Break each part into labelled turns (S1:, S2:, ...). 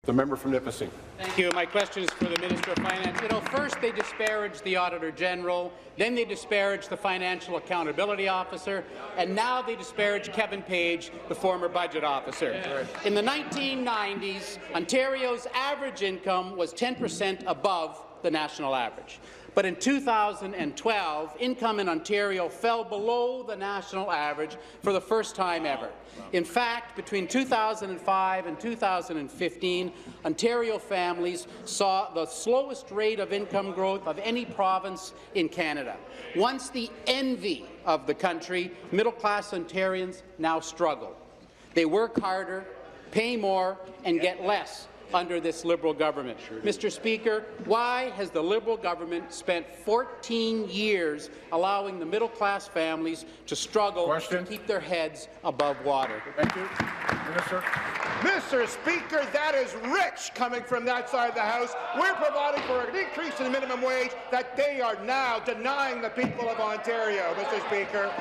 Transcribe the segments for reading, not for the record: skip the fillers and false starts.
S1: The member from Nipissing.
S2: Thank you. My question is for the Minister of Finance. First they disparage the Auditor General, then they disparage the Financial Accountability Officer, and now they disparage Kevin Page, the former Budget Officer. In the 1990s, Ontario's average income was 10% above the national average. But in 2012, income in Ontario fell below the national average for the first time ever. In fact, between 2005 and 2015, Ontario families saw the slowest rate of income growth of any province in Canada. Once the envy of the country, middle-class Ontarians now struggle. They work harder, pay more, and get less under this Liberal government. Mr. Speaker, why has the Liberal government spent 14 years allowing the middle-class families to struggle to keep their heads above water?
S1: Thank you. Minister.
S3: Mr. Speaker, that is rich coming from that side of the House. We're providing for an increase in the minimum wage that they are now denying the people of Ontario, Mr. Speaker.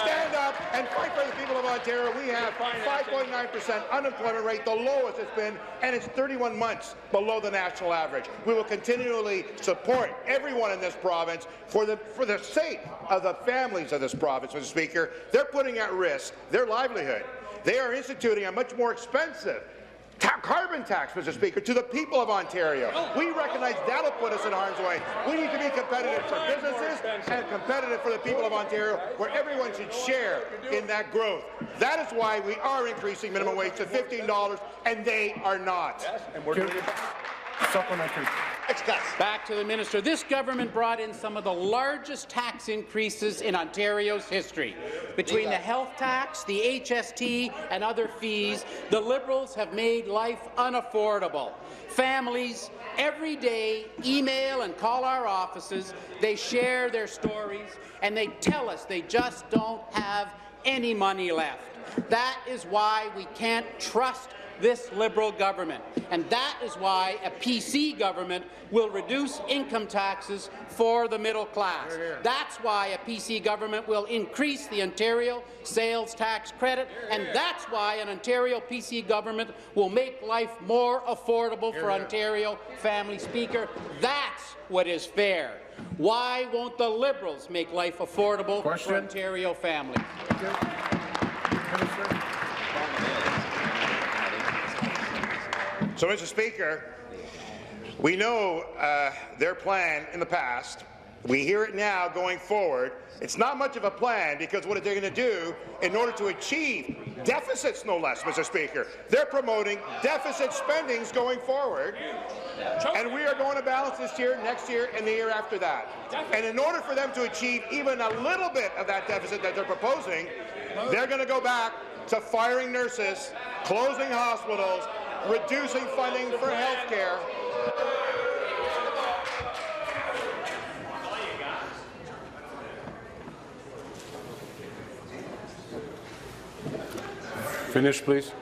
S3: Stand up and fight for the people of Ontario. We have 5.9% unemployment rate, the lowest it's been, and it's 31 months below the national average. We will continually support everyone in this province for the sake of the families of this province, Mr. Speaker. They're putting at risk their livelihood. They are instituting a much more expensive carbon tax, Mr. Speaker, to the people of Ontario. We recognize that'll put us in harm's way. We need to be competitive for businesses and competitive for the people of Ontario, where everyone should share in that growth. That is why we are increasing minimum wage to $15, and they are not.
S1: Yes, and we're supplementary.
S2: Back to the minister. This government brought in some of the largest tax increases in Ontario's history. Between the health tax, the HST, and other fees, the Liberals have made life unaffordable. Families every day email and call our offices. They share their stories, and they tell us they just don't have any money left. That is why we can't trust this Liberal government, and that is why a PC government will reduce income taxes for the middle class. That's why a PC government will increase the Ontario sales tax credit, and that's why an Ontario PC government will make life more affordable for Ontario families. Speaker, that's what is fair. Why won't the Liberals make life affordable for Ontario families?
S3: So, Mr. Speaker, we know their plan in the past. We hear it now going forward. It's not much of a plan, because what they're going to do in order to achieve deficits, no less, Mr. Speaker. They're promoting deficit spendings going forward, and we are going to balance this year, next year, and the year after that. And in order for them to achieve even a little bit of that deficit that they're proposing, they're going to go back to firing nurses, closing hospitals, reducing funding for health care.
S1: Finish, please.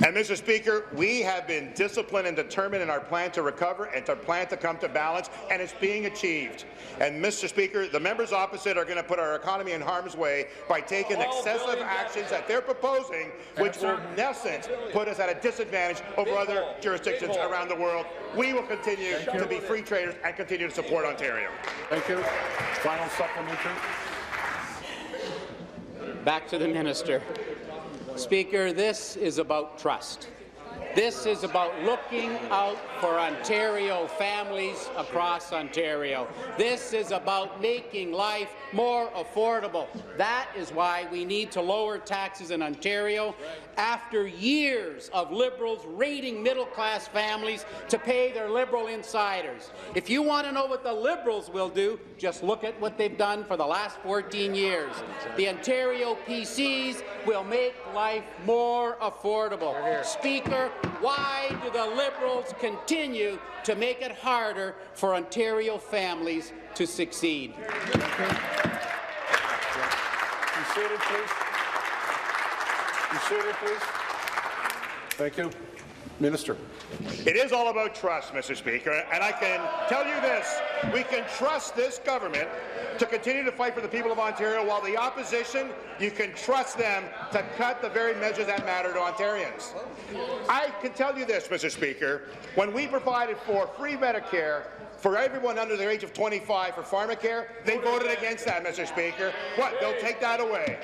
S3: And, Mr. Speaker, we have been disciplined and determined in our plan to recover and to plan to come to balance, and it's being achieved. And, Mr. Speaker, the members opposite are going to put our economy in harm's way by taking excessive actions that they're proposing, which will, in essence, put us at a disadvantage over other jurisdictions around the world. We will continue to be free traders and continue to support Ontario.
S1: Thank you. Final supplementary.
S2: Back to the minister. Speaker, this is about trust. This is about looking out for Ontario families across Ontario. This is about making life more affordable. That is why we need to lower taxes in Ontario. After years of Liberals raiding middle-class families to pay their Liberal insiders. If you want to know what the Liberals will do, just look at what they've done for the last 14 years. The Ontario PCs will make life more affordable. Speaker, why do the Liberals continue to make it harder for Ontario families to succeed?
S1: Be seated, please. Be seated, please. Thank you. Minister.
S3: It is all about trust, Mr. Speaker, and I can tell you this. We can trust this government to continue to fight for the people of Ontario, while the opposition, you can trust them to cut the very measures that matter to Ontarians. I can tell you this, Mr. Speaker, when we provided for free Medicare for everyone under the age of 25 for pharmacare, they voted against that, Mr. Speaker. What, they'll take that away?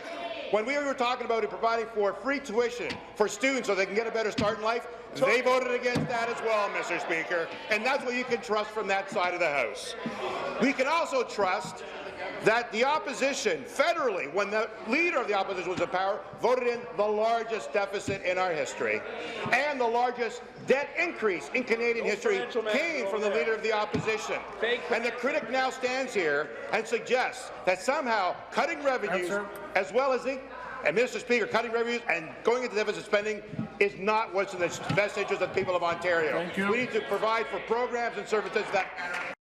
S3: When we were talking about providing for free tuition for students so they can get a better start in life, they voted against that as well, Mr. Speaker, and that's what you can trust from that side of the House. We can also trust that the opposition, federally, when the leader of the opposition was in power, voted in the largest deficit in our history, and the largest debt increase in Canadian history came from the leader of the opposition. And the critic now stands here and suggests that somehow cutting revenues, as well as and Mr. Speaker, cutting revenues and going into deficit spending is not what's in the best interest of the people of Ontario. We need to provide for programs and services that